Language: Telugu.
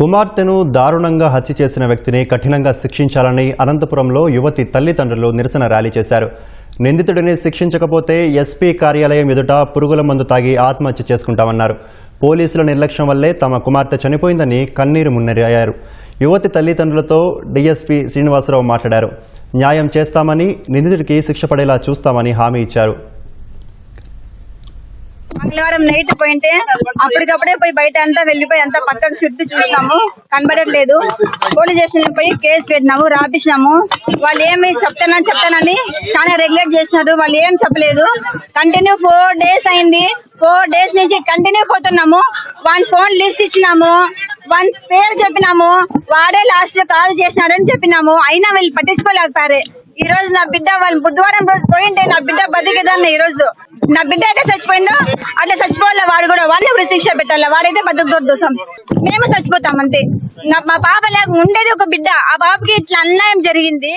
కుమార్తెను దారుణంగా హత్య చేసిన వ్యక్తిని కఠినంగా శిక్షించాలని అనంతపురంలో యువతి తల్లిదండ్రులు నిరసన ర్యాలీ చేశారు. నిందితుడిని శిక్షించకపోతే ఎస్పీ కార్యాలయం ఎదుట పురుగుల మందు తాగి ఆత్మహత్య చేసుకుంటామన్నారు. పోలీసుల నిర్లక్ష్యం వల్లే తమ కుమార్తె చనిపోయిందని కన్నీరు మున్నీరయ్యారు. యువతి తల్లిదండ్రులతో డీఎస్పీ శ్రీనివాసరావు మాట్లాడారు. న్యాయం చేస్తామని, నిందితుడికి శిక్ష పడేలా చూస్తామని హామీ ఇచ్చారు. మంగళవారం నైట్ పోయింటే అప్పటికప్పుడే పోయి బయట అంతా వెళ్ళిపోయి అంతా పక్కన చుట్టూ చూసినాము, కనబడట్లేదు. పోలీస్ స్టేషన్ పోయి కేసు పెట్టినాము, రాపించినాము. వాళ్ళు ఏమి చెప్తానని చాలా రెగ్యులేట్ చేసినారు. వాళ్ళు ఏం చెప్పలేదు. కంటిన్యూ 4 days అయింది. 4 days నుంచి కంటిన్యూ పోతున్నాము. వన్ ఫోన్ లిస్ట్ ఇచ్చినాము, వన్ పేరు చెప్పినాము, వాడే లాస్ట్ లో కాల్ చేసినాడని చెప్పినాము. అయినా వీళ్ళు పట్టించుకోలేకపోయారు. ఈ రోజు నా బిడ్డ వాళ్ళు బుధవారం రోజు పోయింటే నా బిడ్డ బతికేదాన్ని. ఈ రోజు నా బిడ్డ అయితే చచ్చిపోయిందో అట్లా చచ్చిపోవాలి. వాడు కూడా వాడిని ఇప్పుడు శిక్ష పెట్టాలి. వాడైతే బతుకుదొద్దు, మేము చచ్చిపోతాం అంతే. మా పాప ఉండేది ఒక బిడ్డ, ఆ పాపకి ఇట్లా అన్యాయం జరిగింది.